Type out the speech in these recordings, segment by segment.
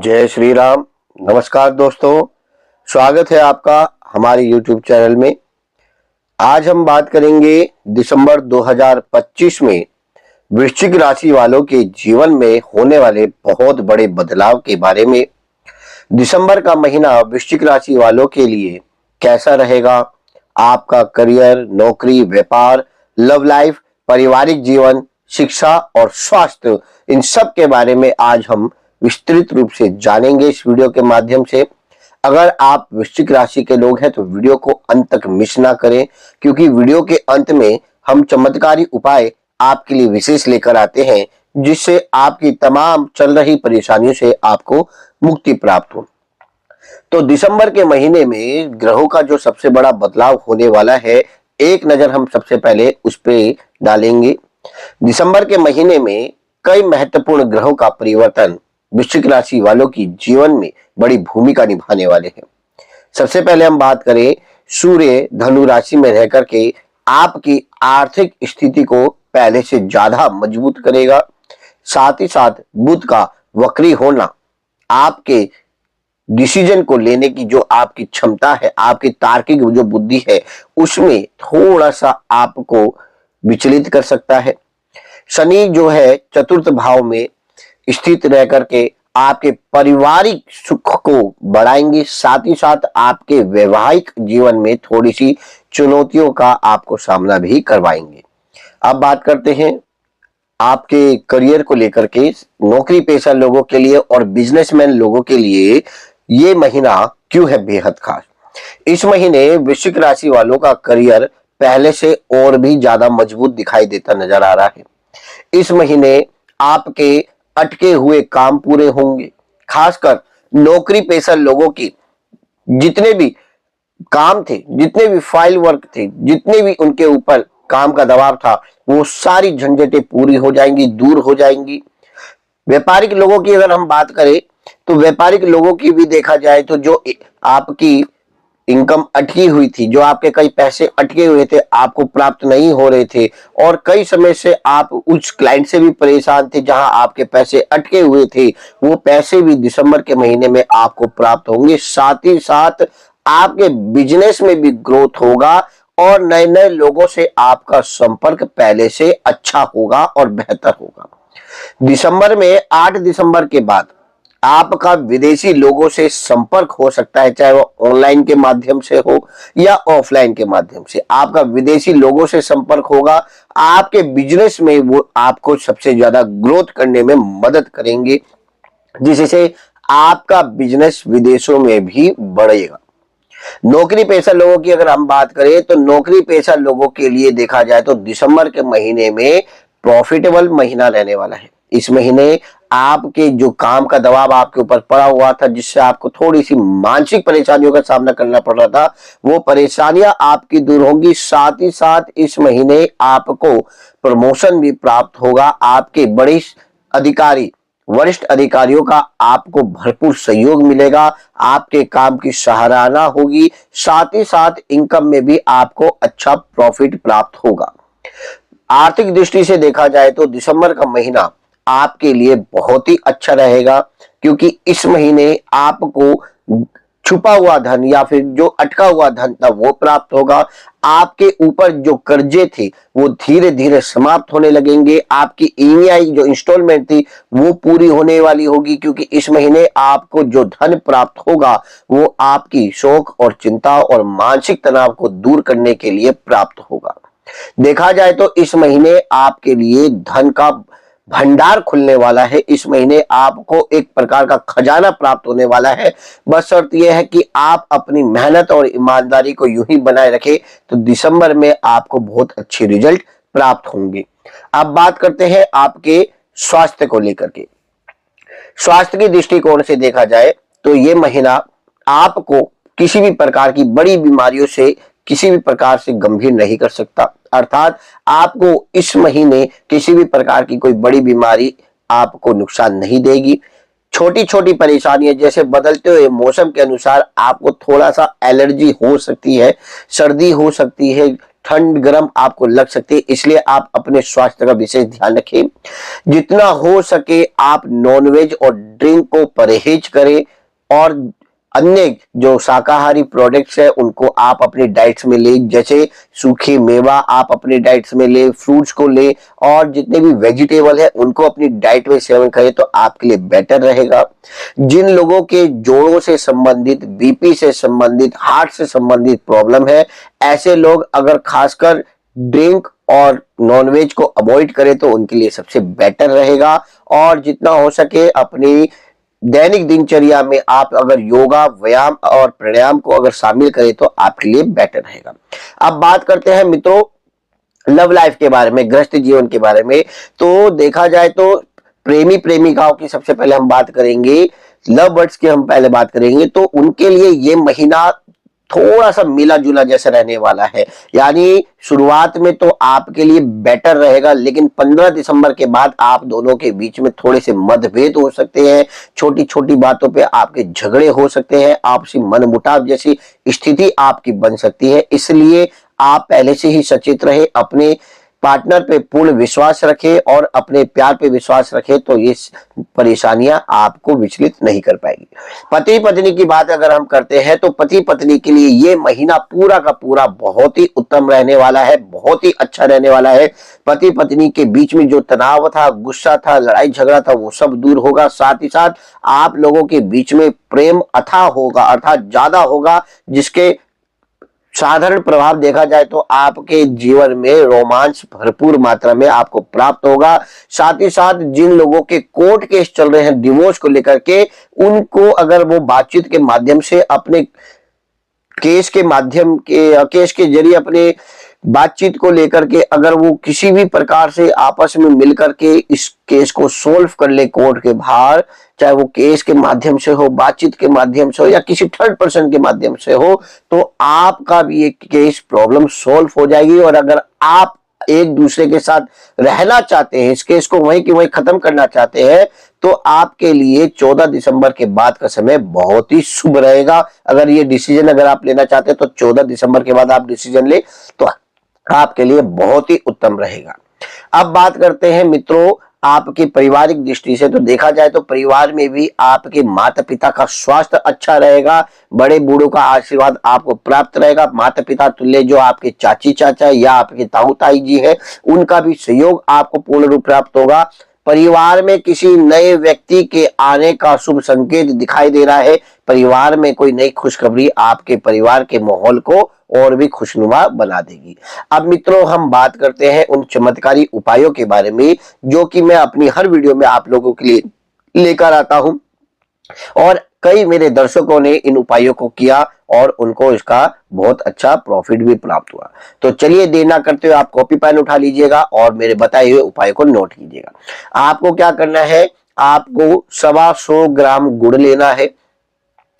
जय श्री राम। नमस्कार दोस्तों, स्वागत है आपका हमारे YouTube चैनल में। आज हम बात करेंगे दिसंबर 2025 में वृश्चिक राशि वालों के जीवन में होने वाले बहुत बड़े बदलाव के बारे में। दिसंबर का महीना वृश्चिक राशि वालों के लिए कैसा रहेगा? आपका करियर, नौकरी, व्यापार, लव लाइफ, पारिवारिक जीवन, शिक्षा और स्वास्थ्य, इन सब के बारे में आज हम विस्तृत रूप से जानेंगे इस वीडियो के माध्यम से। अगर आप वृश्चिक राशि के लोग हैं तो वीडियो को अंत तक मिस ना करें, क्योंकि वीडियो के अंत में हम चमत्कारी उपाय आपके लिए विशेष लेकर आते हैं, जिससे आपकी तमाम चल रही परेशानियों से आपको मुक्ति प्राप्त हो। तो दिसंबर के महीने में ग्रहों का जो सबसे बड़ा बदलाव होने वाला है, एक नजर हम सबसे पहले उस पर डालेंगे। दिसंबर के महीने में कई महत्वपूर्ण ग्रहों का परिवर्तन वृश्चिक राशि वालों की जीवन में बड़ी भूमिका निभाने वाले हैं। सबसे पहले हम बात करें, सूर्य धनु राशि में रह करके आपकी आर्थिक स्थिति को पहले से ज्यादा मजबूत करेगा। साथ ही साथ बुध का वक्री होना आपके डिसीजन को लेने की जो आपकी क्षमता है, आपकी तार्किक जो बुद्धि है, उसमें थोड़ा सा आपको विचलित कर सकता है। शनि जो है चतुर्थ भाव में स्थित रह करके आपके पारिवारिक सुख को बढ़ाएंगे। साथ ही साथ आपके वैवाहिक जीवन में थोड़ी सी चुनौतियों का आपको सामना भी करवाएंगे। अब बात करते हैं आपके करियर को लेकर के। नौकरी पेशा लोगों के लिए और बिजनेसमैन लोगों के लिए ये महीना क्यों है बेहद खास? इस महीने वृश्चिक राशि वालों का करियर पहले से और भी ज्यादा मजबूत दिखाई देता नजर आ रहा है। इस महीने आपके अटके हुए काम पूरे होंगे। खासकर नौकरी पेशा लोगों की जितने भी काम थे, जितने भी फाइल वर्क थे, जितने भी उनके ऊपर काम का दबाव था, वो सारी झंझटें पूरी हो जाएंगी, दूर हो जाएंगी। व्यापारिक लोगों की अगर हम बात करें तो व्यापारिक लोगों की भी देखा जाए तो जो आपकी इनकम अटकी हुई थी, जो आपके कई पैसे अटके हुए थे, आपको प्राप्त नहीं हो रहे थे, और कई समय से आप उस क्लाइंट से भी परेशान थे जहां आपके पैसे अटके हुए थे, वो पैसे भी दिसंबर के महीने में आपको प्राप्त होंगे। साथ ही साथ आपके बिजनेस में भी ग्रोथ होगा और नए नए लोगों से आपका संपर्क पहले से अच्छा होगा और बेहतर होगा। दिसंबर में 8 दिसंबर के बाद आपका विदेशी लोगों से संपर्क हो सकता है, चाहे वो ऑनलाइन के माध्यम से हो या ऑफलाइन के माध्यम से। आपका विदेशी लोगों से संपर्क होगा, आपके बिजनेस में वो आपको सबसे ज्यादा ग्रोथ करने में मदद करेंगे, जिससे आपका बिजनेस विदेशों में भी बढ़ेगा। नौकरी पेशा लोगों की अगर हम बात करें तो नौकरी पेशा लोगों के लिए देखा जाए तो दिसंबर के महीने में प्रॉफिटेबल महीना रहने वाला है। इस महीने आपके जो काम का दबाव आपके ऊपर पड़ा हुआ था, जिससे आपको थोड़ी सी मानसिक परेशानियों का सामना करना पड़ रहा था, वो परेशानियां आपकी दूर होंगी। साथ ही साथ इस महीने आपको प्रमोशन भी प्राप्त होगा। आपके वरिष्ठ अधिकारियों का आपको भरपूर सहयोग मिलेगा, आपके काम की सराहना होगी। साथ ही साथ इनकम में भी आपको अच्छा प्रॉफिट प्राप्त होगा। आर्थिक दृष्टि से देखा जाए तो दिसंबर का महीना आपके लिए बहुत ही अच्छा रहेगा, क्योंकि इस महीने आपको छुपा हुआ धन या फिर जो अटका हुआ धन था वो प्राप्त होगा। आपके ऊपर जो कर्जे थे वो धीरे धीरे समाप्त होने लगेंगे। आपकी ईएमआई जो इंस्टॉलमेंट थी वो पूरी होने वाली होगी, क्योंकि इस महीने आपको जो धन प्राप्त होगा वो आपकी शोक और चिंता और मानसिक तनाव को दूर करने के लिए प्राप्त होगा। देखा जाए तो इस महीने आपके लिए धन का भंडार खुलने वाला है। इस महीने आपको एक प्रकार का खजाना प्राप्त होने वाला है। बस शर्त यह है कि आप अपनी मेहनत और ईमानदारी को यूं ही बनाए रखें तो दिसंबर में आपको बहुत अच्छे रिजल्ट प्राप्त होंगे। अब बात करते हैं आपके स्वास्थ्य को लेकर के। स्वास्थ्य के दृष्टिकोण से देखा जाए तो ये महीना आपको किसी भी प्रकार की बड़ी बीमारियों से किसी भी प्रकार से गंभीर नहीं कर सकता। अर्थात आपको इस महीने किसी भी प्रकार की कोई बड़ी बीमारी आपको नुकसान नहीं देगी। छोटी छोटी परेशानियां, जैसे बदलते हुए मौसम के अनुसार आपको थोड़ा सा एलर्जी हो सकती है, सर्दी हो सकती है, ठंड गर्म आपको लग सकती है, इसलिए आप अपने स्वास्थ्य का विशेष ध्यान रखें। जितना हो सके आप नॉनवेज और ड्रिंक को परहेज करें और अन्य जो शाकाहारी प्रोडक्ट्स है उनको आप अपनी डाइट्स में ले, जैसे सूखे मेवा आप अपनी डाइट्स में ले, फ्रूट्स को ले और जितने भी वेजिटेबल है उनको अपनी डाइट में सेवन करें तो आपके लिए बेटर रहेगा। जिन लोगों के जोड़ों से संबंधित, बीपी से संबंधित, हार्ट से संबंधित प्रॉब्लम है, ऐसे लोग अगर खासकर ड्रिंक और नॉनवेज को अवॉइड करें तो उनके लिए सबसे बेटर रहेगा। और जितना हो सके अपनी दैनिक दिनचर्या में आप अगर योगा, व्यायाम और प्राणायाम को अगर शामिल करें तो आपके लिए बेटर रहेगा। अब बात करते हैं मित्रों लव लाइफ के बारे में, गृहस्थ जीवन के बारे में। तो देखा जाए तो प्रेमी प्रेमिकाओं की सबसे पहले हम बात करेंगे, लव बर्ड्स की हम पहले बात करेंगे। तो उनके लिए ये महीना थोड़ा सा मिला जुला जैसा रहने वाला है, यानी शुरुआत में तो आपके लिए बेटर रहेगा, लेकिन 15 दिसंबर के बाद आप दोनों के बीच में थोड़े से मतभेद हो सकते हैं, छोटी छोटी बातों पे आपके झगड़े हो सकते हैं, आपसी मनमुटाव जैसी स्थिति आपकी बन सकती है। इसलिए आप पहले से ही सचेत रहे, अपने पार्टनर पे पूर्ण विश्वास रखें और अपने प्यार पे विश्वास रखें तो ये परेशानियां आपको विचलित नहीं कर पाएगी। पति पत्नी की बात अगर हम करते हैं तो पति पत्नी के लिए ये महीना पूरा का पूरा बहुत ही उत्तम रहने वाला है, बहुत ही अच्छा रहने वाला है। पति पत्नी के बीच में जो तनाव था, गुस्सा था, लड़ाई झगड़ा था, वो सब दूर होगा। साथ ही साथ आप लोगों के बीच में प्रेम अथाह होगा, अर्थात ज्यादा होगा, जिसके साधारण प्रभाव देखा जाए तो आपके जीवन में रोमांच भरपूर मात्रा में आपको प्राप्त होगा। साथ ही साथ जिन लोगों के कोर्ट केस चल रहे हैं डिवोर्स को लेकर के, उनको अगर वो बातचीत के माध्यम से अपने केस के जरिए अपने बातचीत को लेकर के अगर वो किसी भी प्रकार से आपस में मिलकर के इस केस को सोल्व कर ले कोर्ट के बाहर, चाहे वो केस के माध्यम से हो, बातचीत के माध्यम से हो या किसी थर्ड पर्सन के माध्यम से हो, तो आपका भी एक केस प्रॉब्लम सोल्व हो जाएगी। और अगर आप एक दूसरे के साथ रहना चाहते हैं, इस केस को वहीं की वहीं खत्म करना चाहते हैं, तो आपके लिए 14 दिसंबर के बाद का समय बहुत ही शुभ रहेगा। अगर ये डिसीजन अगर आप लेना चाहते हैं तो 14 दिसंबर के बाद आप डिसीजन ले तो आपके लिए बहुत ही उत्तम रहेगा। अब बात करते हैं मित्रों आपकी पारिवारिक दृष्टि से। तो देखा जाए तो परिवार में भी आपके माता पिता का स्वास्थ्य अच्छा रहेगा, बड़े बूढ़ों का आशीर्वाद आपको प्राप्त रहेगा। माता पिता तुल्य जो आपके चाची चाचा या आपके ताऊ ताई जी है, उनका भी सहयोग आपको पूर्ण रूप प्राप्त होगा। परिवार में किसी नए व्यक्ति के आने का शुभ संकेत दिखाई दे रहा है। परिवार में कोई नई खुशखबरी आपके परिवार के माहौल को और भी खुशनुमा बना देगी। अब मित्रों हम बात करते हैं उन चमत्कारी उपायों के बारे में जो कि मैं अपनी हर वीडियो में आप लोगों के लिए लेकर आता हूं, और कई मेरे दर्शकों ने इन उपायों को किया और उनको इसका बहुत अच्छा प्रॉफिट भी प्राप्त हुआ। तो चलिए देर ना करते हुए आप कॉपी पेन उठा लीजिएगा और मेरे बताए हुए उपाय को नोट कीजिएगा। आपको क्या करना है, आपको 125 ग्राम गुड़ लेना है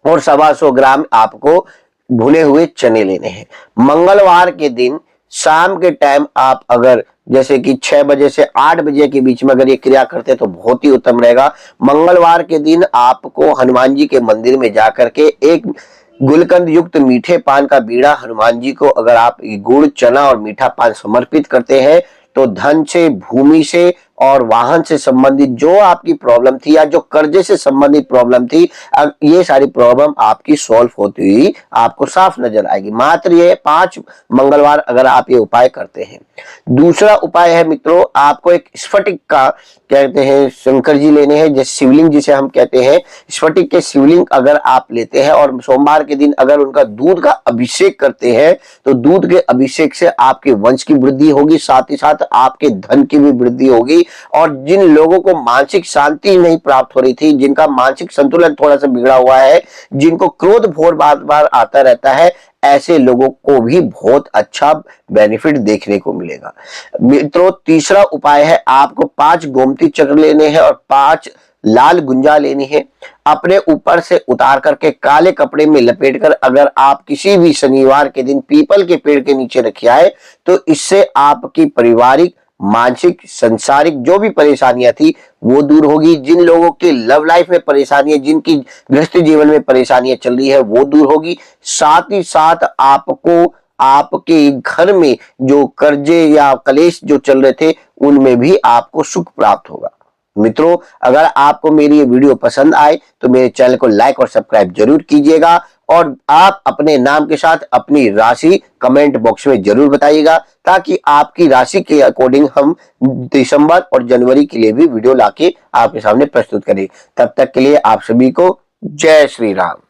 और 125 ग्राम आपको भुने हुए चने लेने हैं। मंगलवार के दिन शाम के टाइम आप अगर जैसे कि 6 बजे से 8 बजे के बीच में अगर ये क्रिया करते हैं तो बहुत ही उत्तम रहेगा। मंगलवार के दिन आपको हनुमान जी के मंदिर में जाकर के एक गुलकंद युक्त मीठे पान का बीड़ा हनुमान जी को अगर आप गुड़, चना और मीठा पान समर्पित करते हैं तो धन से, भूमि से और वाहन से संबंधित जो आपकी प्रॉब्लम थी या जो कर्जे से संबंधित प्रॉब्लम थी, ये सारी प्रॉब्लम आपकी सॉल्व होती हुई आपको साफ नजर आएगी। मात्र ये 5 मंगलवार अगर आप ये उपाय करते हैं। दूसरा उपाय है मित्रों, आपको एक स्फटिक का कहते हैं शंकर जी लेने हैं, जैसे शिवलिंग जिसे हम कहते हैं, स्फटिक के शिवलिंग अगर आप लेते हैं और सोमवार के दिन अगर उनका दूध का अभिषेक करते हैं तो दूध के अभिषेक से आपके वंश की वृद्धि होगी, साथ ही साथ आपके धन की भी वृद्धि होगी। और जिन लोगों को मानसिक शांति नहीं प्राप्त हो रही थी, जिनका मानसिक संतुलन थोड़ा सा बिगड़ा हुआ है, जिनको क्रोध भोर बार बार आता रहता है, ऐसे लोगों को भी बहुत अच्छा बेनिफिट देखने को मिलेगा। मित्रों तीसरा उपाय है, आपको 5 गोमती चक्र लेने हैं और 5 लाल गुंजा लेनी है। अपने ऊपर से उतार करके काले कपड़े में लपेटकर अगर आप किसी भी शनिवार के दिन पीपल के पेड़ के नीचे रखे आए तो इससे आपकी पारिवारिक, मानसिक, संसारिक जो भी परेशानियां थी वो दूर होगी। जिन लोगों के लव लाइफ में परेशानियां, जिनकी गृहस्थ जीवन में परेशानियां चल रही है वो दूर होगी। साथ ही साथ आपको आपके घर में जो कर्जे या कलेश जो चल रहे थे उनमें भी आपको सुख प्राप्त होगा। मित्रों, अगर आपको मेरी ये वीडियो पसंद आए तो मेरे चैनल को लाइक और सब्सक्राइब जरूर कीजिएगा और आप अपने नाम के साथ अपनी राशि कमेंट बॉक्स में जरूर बताइएगा, ताकि आपकी राशि के अकॉर्डिंग हम दिसंबर और जनवरी के लिए भी वीडियो लाके आपके सामने प्रस्तुत करें। तब तक के लिए आप सभी को जय श्री राम।